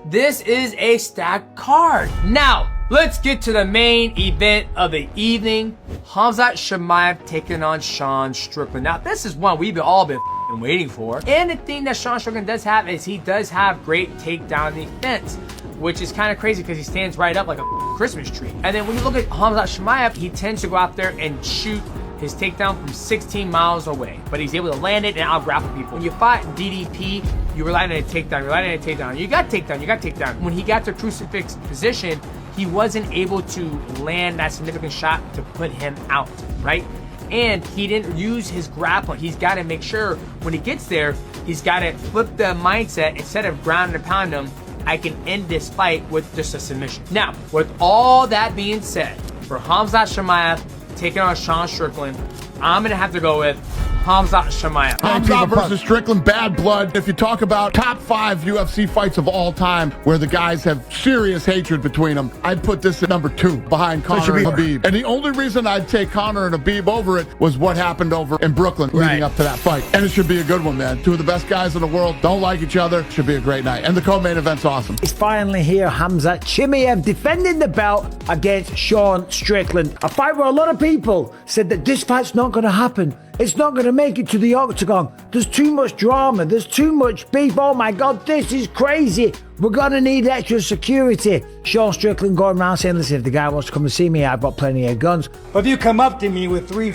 this is a stacked card. Now, let's get to the main event of the evening. Khamzat Chimaev taking on Sean Strickland. Now, this is one we've all been waiting for. And the thing that Sean Strickland does have is he does have great takedown defense, which is kind of crazy because he stands right up like a Christmas tree. And then when you look at Khamzat Chimaev, he tends to go out there and shoot his takedown from 16 miles away, but he's able to land it and out-grapple people. When you fight DDP, you rely on a takedown, You got takedown. When he got to crucifix position, he wasn't able to land that significant shot to put him out, right? And he didn't use his grappling. He's got to make sure when he gets there, he's got to flip the mindset. Instead of ground and pound him, I can end this fight with just a submission. Now, with all that being said, for Khamzat Chimaev taking on Sean Strickland, I'm gonna have to go with Khamzat Chimaev. Khamzat versus Strickland, bad blood. If you talk about top 5 UFC fights of all time where the guys have serious hatred between them, I'd put this at number 2 behind Conor and Khabib. And the only reason I'd take Conor and Khabib over it was what happened over in Brooklyn leading up to that fight. And it should be a good one, man. 2 of the best guys in the world don't like each other. Should be a great night. And the co-main event's awesome. It's finally here. Khamzat Chimaev defending the belt against Sean Strickland. A fight where a lot of people said that this fight's not going to happen. It's not going to make it to the octagon. There's too much drama. There's too much beef. Oh my God, this is crazy. We're going to need extra security. Sean Strickland going around saying, listen, if the guy wants to come and see me, I've got plenty of guns. But if you come up to me with 3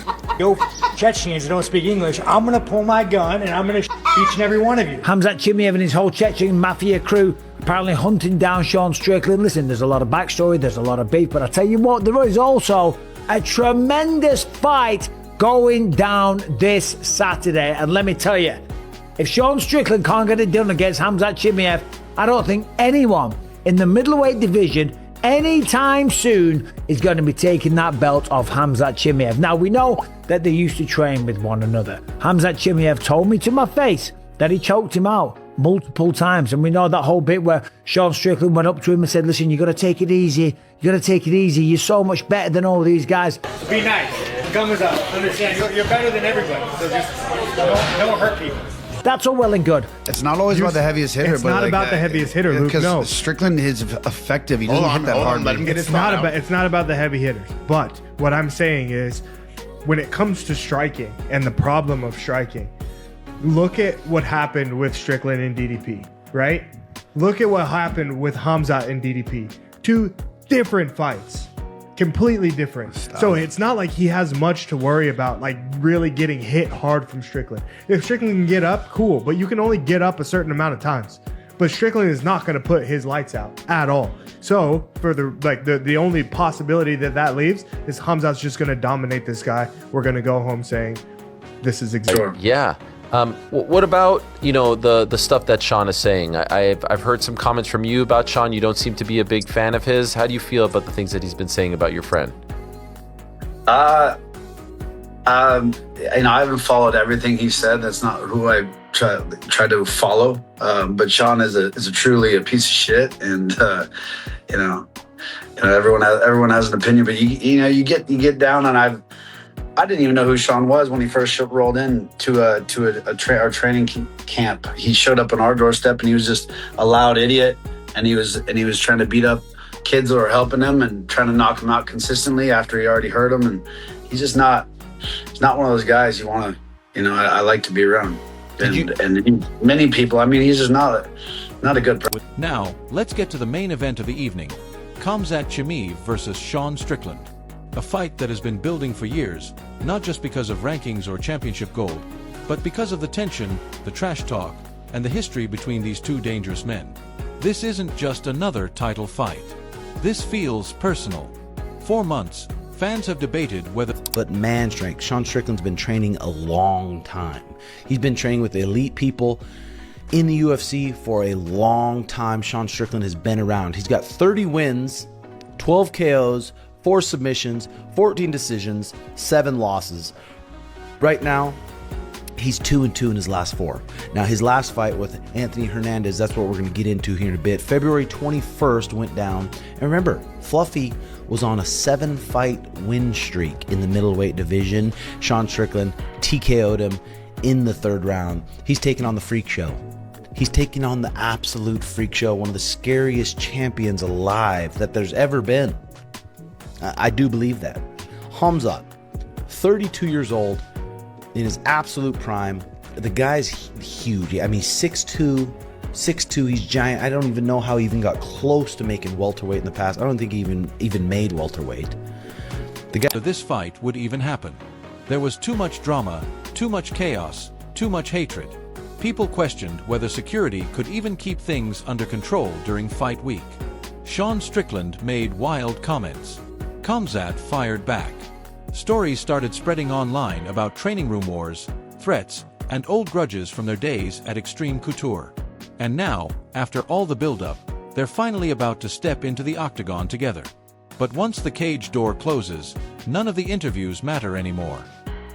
Chechens that don't speak English, I'm going to pull my gun and I'm going to each and every one of you. Khamzat Chimaev and his whole Chechen mafia crew apparently hunting down Sean Strickland. Listen, there's a lot of backstory. There's a lot of beef. But I tell you what, there is also a tremendous fight going down this Saturday. And let me tell you, if Sean Strickland can't get it done against Khamzat Chimaev, I don't think anyone in the middleweight division anytime soon is going to be taking that belt off Khamzat Chimaev. Now, we know that they used to train with one another. Khamzat Chimaev told me to my face that he choked him out multiple times. And we know that whole bit where Sean Strickland went up to him and said, listen, you got to take it easy. You got to take it easy. You're so much better than all these guys. Be nice. Gum is up. Understand, you're better than everybody. So just don't hurt people. That's all well and good. It's not always about the heaviest hitter. It's not about the heaviest hitter, Luke. No, Strickland is effective. He doesn't hit that hard. It's not about the heavy hitters. But what I'm saying is, when it comes to striking and the problem of striking, look at what happened with Strickland and DDP, right? Look at what happened with Khamzat and DDP. 2 different fights. Completely different. So it's not like he has much to worry about, like really getting hit hard from Strickland. If Strickland can get up, cool, but you can only get up a certain amount of times. But Strickland is not going to put his lights out at all. So for the only possibility that leaves is Khamzat's just going to dominate this guy. We're going to go home saying this is exactly. Yeah. What about, the stuff that Sean is saying? I've heard some comments from you about Sean. You don't seem to be a big fan of his. How do you feel about the things that he's been saying about your friend? I haven't followed everything he said. That's not who I try to follow. But Sean is truly a piece of shit, and everyone has an opinion. But you get down, and I didn't even know who Sean was when he first rolled in to our training camp. He showed up on our doorstep, and he was just a loud idiot, and he was trying to beat up kids that were helping him and trying to knock them out consistently after he already hurt them. And he's just not one of those guys you want to, I like to be around. And many people, he's just not a good person. Now, let's get to the main event of the evening. Khamzat Chimaev versus Sean Strickland. A fight that has been building for years, not just because of rankings or championship gold, but because of the tension, the trash talk, and the history between these 2 dangerous men. This isn't just another title fight. This feels personal. For months, fans have debated whether... But man strength, Sean Strickland's been training a long time. He's been training with elite people in the UFC for a long time. Sean Strickland has been around. He's got 30 wins, 12 KOs, 4 submissions, 14 decisions, 7 losses. Right now, he's 2-2 in his last 4. Now, his last fight with Anthony Hernandez, that's what we're going to get into here in a bit. February 21st went down. And remember, Fluffy was on a 7-fight win streak in the middleweight division. Sean Strickland TKO'd him in the 3rd round. He's taking on the Freak Show. He's taking on the absolute freak show, one of the scariest champions alive that there's ever been. I do believe that. Khamzat, 32 years old, in his absolute prime. The guy's huge. I mean, 6'2", he's giant. I don't even know how he even got close to making welterweight in the past. I don't think he even made welterweight. So this fight would even happen. There was too much drama, too much chaos, too much hatred. People questioned whether security could even keep things under control during fight week. Sean Strickland made wild comments. Khamzat fired back. Stories started spreading online about training room wars, threats, and old grudges from their days at Extreme Couture. And now, after all the build-up, they're finally about to step into the octagon together. But once the cage door closes, none of the interviews matter anymore.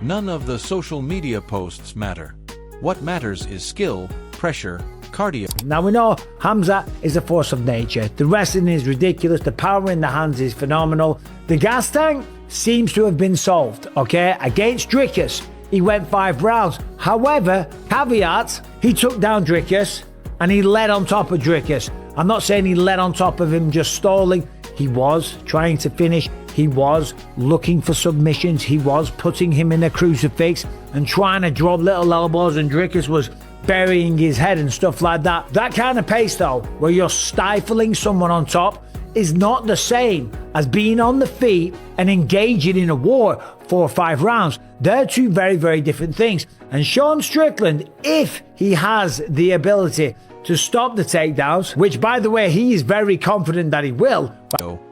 None of the social media posts matter. What matters is skill, pressure, cardio. Now we know Khamzat is a force of nature. The wrestling is ridiculous. The power in the hands is phenomenal. The gas tank seems to have been solved, okay? Against Dricus, he went 5 rounds. However, caveat, he took down Dricus and he led on top of Dricus. I'm not saying he led on top of him just stalling. He was trying to finish. He was looking for submissions. He was putting him in a crucifix and trying to drop little elbows, and Dricus was burying his head and stuff like that. That kind of pace though, where you're stifling someone on top, is not the same as being on the feet and engaging in a war 4 or 5 rounds. They're two very, very different things. And Sean Strickland, if he has the ability to stop the takedowns, which by the way, he is very confident that he will.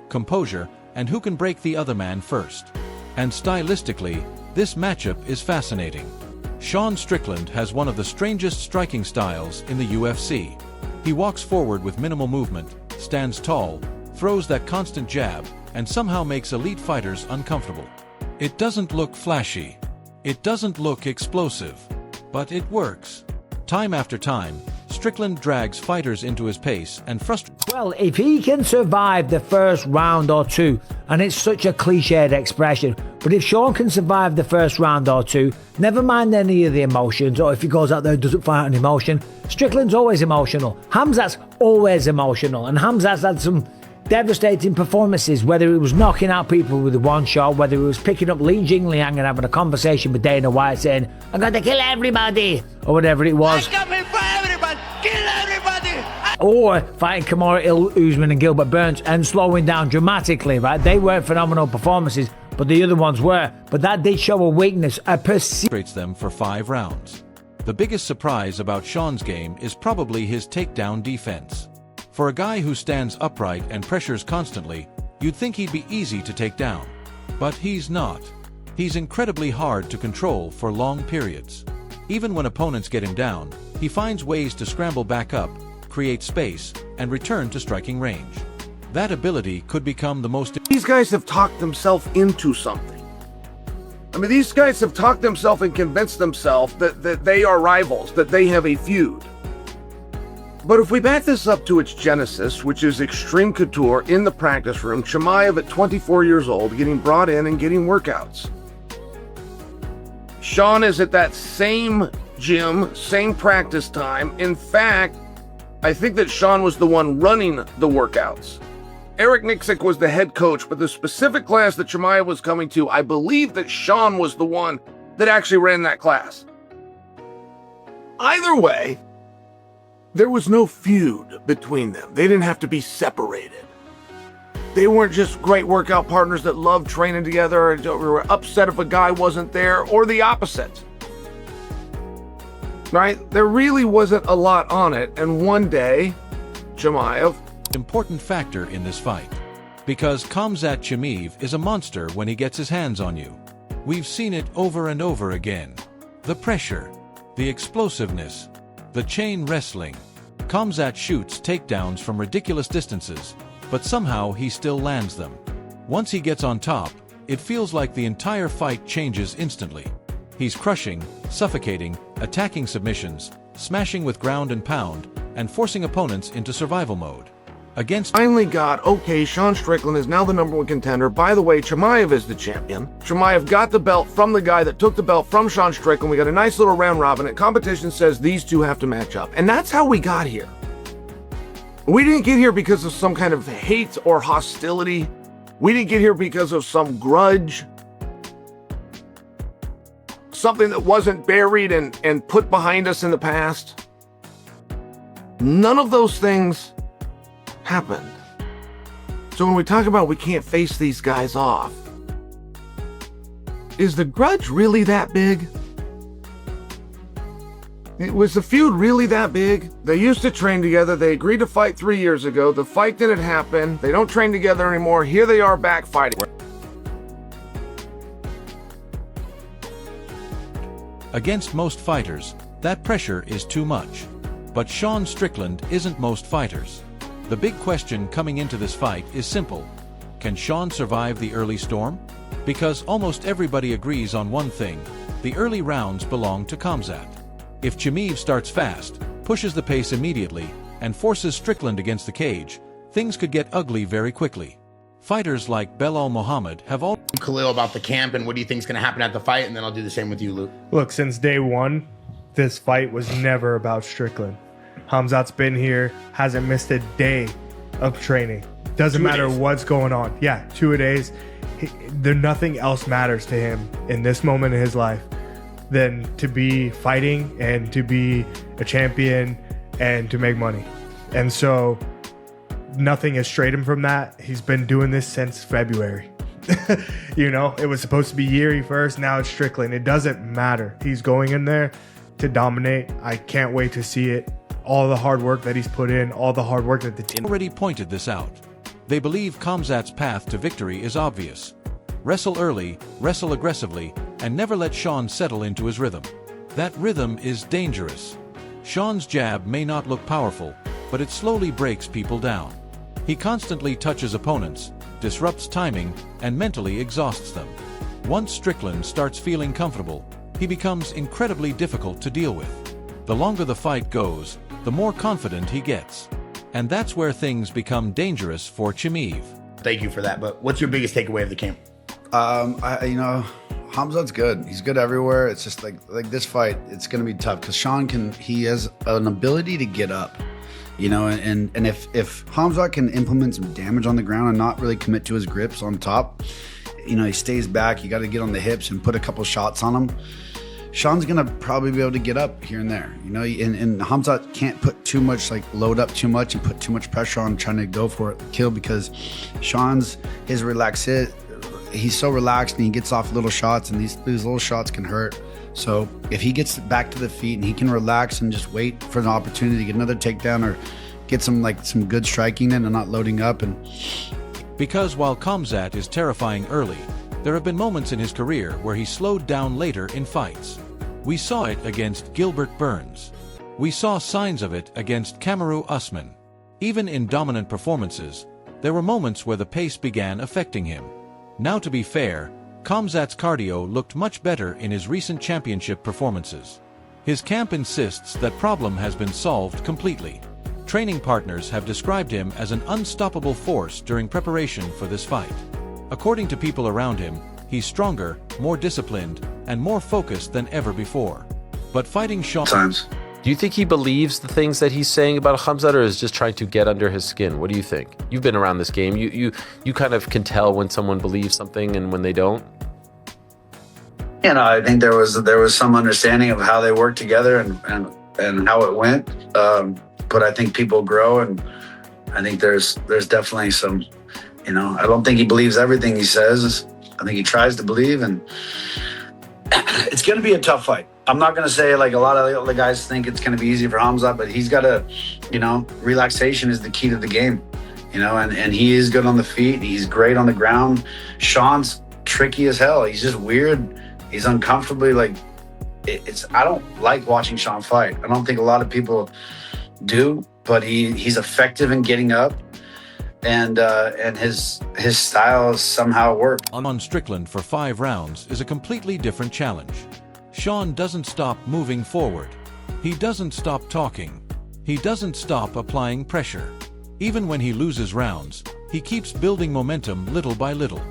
Composure, and who can break the other man first. And stylistically, this matchup is fascinating. Sean Strickland has one of the strangest striking styles in the UFC. He walks forward with minimal movement, stands tall, throws that constant jab, and somehow makes elite fighters uncomfortable. It doesn't look flashy. It doesn't look explosive. But it works. Time after time, Strickland drags fighters into his pace and frustrates. Well, if he can survive the first round or two, and it's such a cliched expression, but if Sean can survive the first round or two, never mind any of the emotions, or if he goes out there and doesn't fight an emotion, Strickland's always emotional. Khamzat's always emotional, and Khamzat's had some devastating performances, whether it was knocking out people with one shot, whether it was picking up Li Jingliang and having a conversation with Dana White saying, I'm going to kill everybody, or whatever it was. I'm coming for everybody, kill everybody. Or fighting Kamaru Usman and Gilbert Burns and slowing down dramatically, right? They weren't phenomenal performances, but the other ones were. But that did show a weakness, them for 5 rounds. The biggest surprise about Sean's game is probably his takedown defense. For a guy who stands upright and pressures constantly, you'd think he'd be easy to take down. But he's not. He's incredibly hard to control for long periods. Even when opponents get him down, he finds ways to scramble back up, create space, and return to striking range. That ability could become the most... These guys have talked themselves into something. I mean, these guys have talked themselves and convinced themselves that they are rivals, that they have a feud. But if we back this up to its genesis, which is Extreme Couture in the practice room, Chimaev at 24 years old getting brought in and getting workouts. Sean is at that same gym, same practice time. In fact, I think that Sean was the one running the workouts. Eric Nixick was the head coach, but the specific class that Chimaev was coming to, I believe that Sean was the one that actually ran that class. Either way, there was no feud between them. They didn't have to be separated. They weren't just great workout partners that loved training together and were upset if a guy wasn't there, or the opposite. Right? There really wasn't a lot on it, and one day, Chimaev... Important factor in this fight. Because Khamzat Chimaev is a monster when he gets his hands on you. We've seen it over and over again. The pressure, the explosiveness, the chain wrestling. Khamzat shoots takedowns from ridiculous distances, but somehow he still lands them. Once he gets on top, it feels like the entire fight changes instantly. He's crushing, suffocating, attacking submissions, smashing with ground and pound, and forcing opponents into survival mode. Against finally got, okay, Sean Strickland is now the #1 contender. By the way, Chimaev is the champion. Chimaev got the belt from the guy that took the belt from Sean Strickland. We got a nice little round robin, and competition says these two have to match up. And that's how we got here. We didn't get here because of some kind of hate or hostility. We didn't get here because of some grudge. Something that wasn't buried and put behind us in the past. None of those things happened. So when we talk about we can't face these guys off, is the grudge really that big? Was the feud really that big? They used to train together. They agreed to fight 3 years ago. The fight didn't happen. They don't train together anymore. Here they are back fighting. Against most fighters, that pressure is too much. But Sean Strickland isn't most fighters. The big question coming into this fight is simple. Can Sean survive the early storm? Because almost everybody agrees on one thing. The early rounds belong to Khamzat. If Chimaev starts fast, pushes the pace immediately, and forces Strickland against the cage, things could get ugly very quickly. Fighters like Belal Muhammad have all Khalil about the camp and what do you think is going to happen at the fight, and then I'll do the same with you, Luke. Look, since day one, this fight was never about Strickland. Khamzat's been here, hasn't missed a day of training. Doesn't matter what's going on. Yeah, 2 days. Nothing else matters to him in this moment in his life than to be fighting and to be a champion and to make money. And so nothing has strayed him from that. He's been doing this since February. You know, it was supposed to be Yuri first, now it's Strickland. It doesn't matter. He's going in there to dominate. I can't wait to see it. All the hard work that he's put in, all the hard work that the team already pointed this out. They believe Khamzat's path to victory is obvious. Wrestle early, wrestle aggressively, and never let Sean settle into his rhythm. That rhythm is dangerous. Sean's jab may not look powerful, but it slowly breaks people down. He constantly touches opponents, disrupts timing, and mentally exhausts them. Once Strickland starts feeling comfortable, he becomes incredibly difficult to deal with. The longer the fight goes, the more confident he gets. And that's where things become dangerous for Chimaev. Thank you for that, but what's your biggest takeaway of the camp? Khamzat's good. He's good everywhere. It's just like this fight, it's going to be tough because he has an ability to get up, you know, and if Khamzat can implement some damage on the ground and not really commit to his grips on top, you know, he stays back, you got to get on the hips and put a couple shots on him. Sean's going to probably be able to get up here and there, you know, and Khamzat can't put too much, like load up too much and put too much pressure on trying to go for it, kill, because his relaxed hit, he's so relaxed and he gets off little shots, and these little shots can hurt. So if he gets back to the feet and he can relax and just wait for an opportunity to get another takedown or get some good striking in and not loading up. And because while Khamzat is terrifying early, there have been moments in his career where he slowed down later in fights. We saw it against Gilbert Burns. We saw signs of it against Kamaru Usman. Even in dominant performances, there were moments where the pace began affecting him. Now, to be fair, Khamzat's cardio looked much better in his recent championship performances. His camp insists that problem has been solved completely. Training partners have described him as an unstoppable force during preparation for this fight. According to people around him, he's stronger, more disciplined, and more focused than ever before. But fighting Sean... Do you think he believes the things that he's saying about Khamzat, or is just trying to get under his skin? What do you think? You've been around this game. You kind of can tell when someone believes something and when they don't. You know, I think there was some understanding of how they work together and how it went. But I think people grow, and I think there's definitely some, you know, I don't think he believes everything he says. I think he tries to believe, and it's going to be a tough fight. I'm not going to say like a lot of the other guys think it's going to be easy for Khamzat, but he's got to, you know, relaxation is the key to the game, you know, and he is good on the feet. He's great on the ground. Sean's tricky as hell. He's just weird. He's uncomfortably like, I don't like watching Sean fight. I don't think a lot of people do, but he's effective in getting up, and his style somehow worked. On Strickland for 5 rounds is a completely different challenge. Sean doesn't stop moving forward. He doesn't stop talking. He doesn't stop applying pressure. Even when he loses rounds, he keeps building momentum little by little.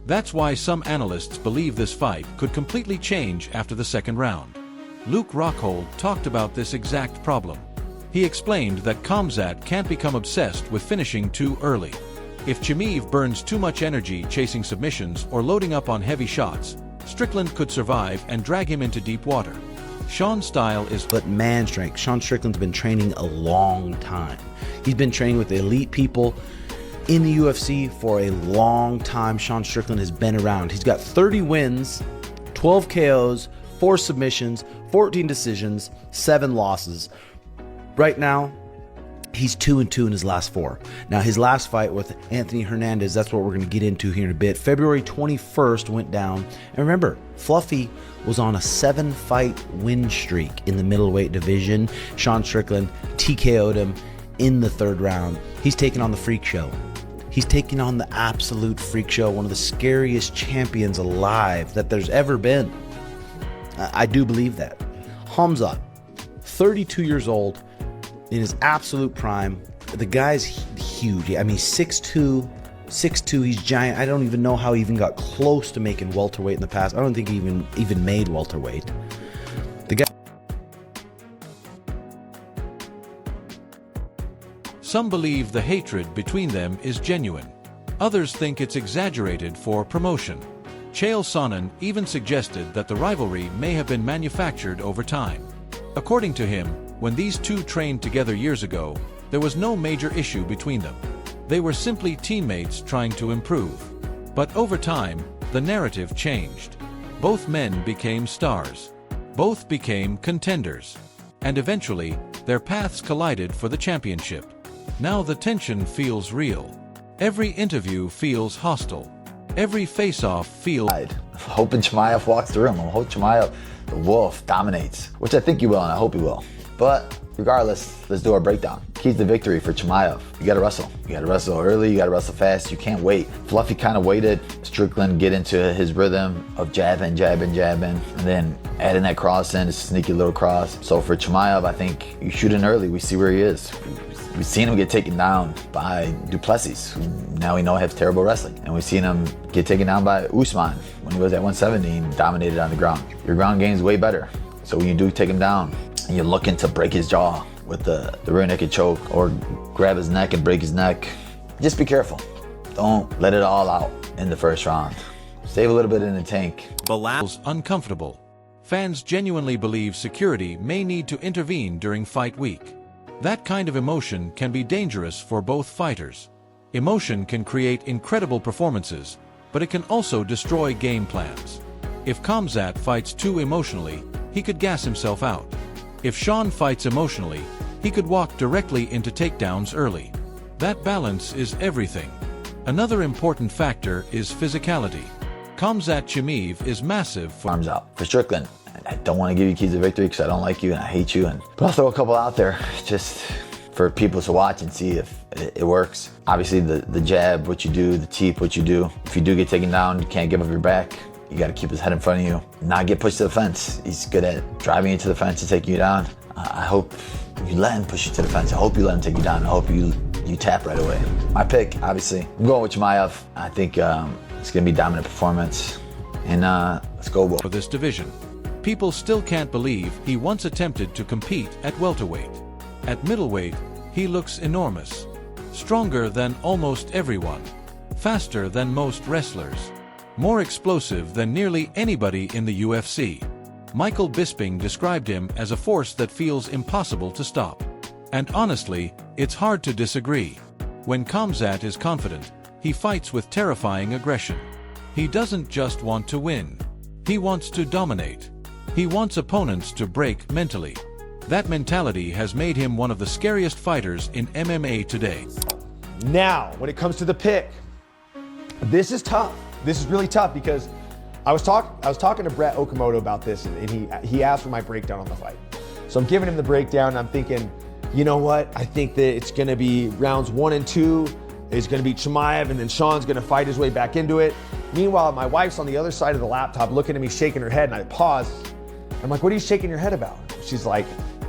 That's why some analysts believe this fight could completely change after the second round. Luke Rockhold talked about this exact problem. He explained that Khamzat can't become obsessed with finishing too early. If Chimaev burns too much energy chasing submissions or loading up on heavy shots, Strickland could survive and drag him into deep water. Sean's style is but man strength. Sean Strickland's been training a long time. He's been training with elite people in the UFC for a long time. Sean Strickland has been around. He's got 30 wins, 12 KOs, 4 submissions, 14 decisions, 7 losses. Right now, he's 2-2 in his last 4. Now, his last fight with Anthony Hernandez, that's what we're going to get into here in a bit. February 21st went down. And remember, Fluffy was on a 7-fight win streak in the middleweight division. Sean Strickland TKO'd him in the 3rd round. He's taking on the Freak Show. He's taking on the absolute Freak Show, one of the scariest champions alive that there's ever been. I do believe that. Khamzat, 32 years old, in his absolute prime. The guy's huge. I mean, 6'2", he's giant. I don't even know how he even got close to making welterweight in the past. I don't think he even made welterweight. The guy. Some believe the hatred between them is genuine. Others think it's exaggerated for promotion. Chael Sonnen even suggested that the rivalry may have been manufactured over time. According to him, when these two trained together years ago, there was no major issue between them. They were simply teammates trying to improve. But over time, the narrative changed. Both men became stars. Both became contenders. And eventually, their paths collided for the championship. Now the tension feels real. Every interview feels hostile. Every face-off feels... Hoping Chimaev walks through him. I'm hoping Chimaev, the wolf, dominates, which I think he will, and I hope he will. But regardless, let's do our breakdown. Keys to victory for Chimaev. You gotta wrestle. You gotta wrestle early, you gotta wrestle fast. You can't wait. Fluffy kind of waited. Strickland get into his rhythm of jabbing, and then adding that cross in, a sneaky little cross. So for Chimaev, I think you shoot in early. We see where he is. We've seen him get taken down by Duplessis, who now we know has terrible wrestling. And we've seen him get taken down by Usman when he was at 170 and dominated on the ground. Your ground game is way better. So when you do take him down, and you're looking to break his jaw with the rear naked choke or grab his neck and break his neck, just be careful. Don't let it all out in the first round. Save a little bit in the tank. Bilal's uncomfortable. Fans genuinely believe security may need to intervene during fight week. That kind of emotion can be dangerous for both fighters. Emotion can create incredible performances, but it can also destroy game plans. If Khamzat fights too emotionally, he could gas himself out. If Sean fights emotionally, he could walk directly into takedowns early. That balance is everything. Another important factor is physicality. Khamzat Chimaev is massive for... Arms out. For Strickland, I don't want to give you keys to victory because I don't like you and I hate you. But I'll throw a couple out there just for people to watch and see if it works. Obviously, the jab, what you do, the teep, what you do. If you do get taken down, you can't give up your back. You got to keep his head in front of you, not get pushed to the fence. He's good at driving you to the fence and taking you down. I hope you let him push you to the fence. I hope you let him take you down. I hope you tap right away. My pick, obviously, I'm going with Chimaev. I think it's going to be a dominant performance. And let's go. For this division, people still can't believe he once attempted to compete at welterweight. At middleweight, he looks enormous. Stronger than almost everyone. Faster than most wrestlers. More explosive than nearly anybody in the UFC. Michael Bisping described him as a force that feels impossible to stop. And honestly, it's hard to disagree. When Khamzat is confident, he fights with terrifying aggression. He doesn't just want to win. He wants to dominate. He wants opponents to break mentally. That mentality has made him one of the scariest fighters in MMA today. Now, when it comes to the pick, this is tough. This is really tough because I was talking to Brett Okamoto about this, and he asked for my breakdown on the fight. So I'm giving him the breakdown, and I'm thinking, you know what? I think that it's going to be rounds 1 and 2. It's going to be Chimaev, and then Sean's going to fight his way back into it. Meanwhile, my wife's on the other side of the laptop looking at me, shaking her head, and I pause. I'm like, what are you shaking your head about? She's like,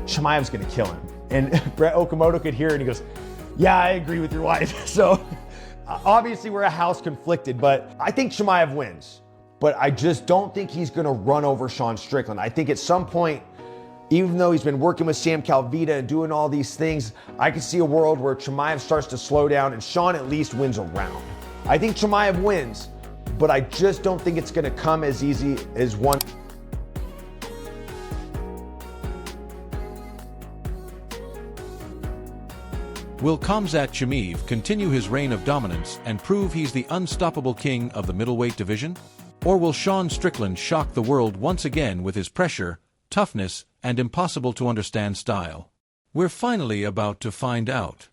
Chimaev's going to kill him. And Brett Okamoto could hear it, and he goes, Yeah, I agree with your wife. So obviously we're a house conflicted, but I think Chimaev wins. But I just don't think he's going to run over Sean Strickland. I think at some point, even though he's been working with Sam Calvita and doing all these things, I can see a world where Chimaev starts to slow down and Sean at least wins a round. I think Chimaev wins, but I just don't think it's going to come as easy as one. Will Khamzat Chimaev continue his reign of dominance and prove he's the unstoppable king of the middleweight division? Or will Sean Strickland shock the world once again with his pressure, toughness, and impossible-to-understand style? We're finally about to find out.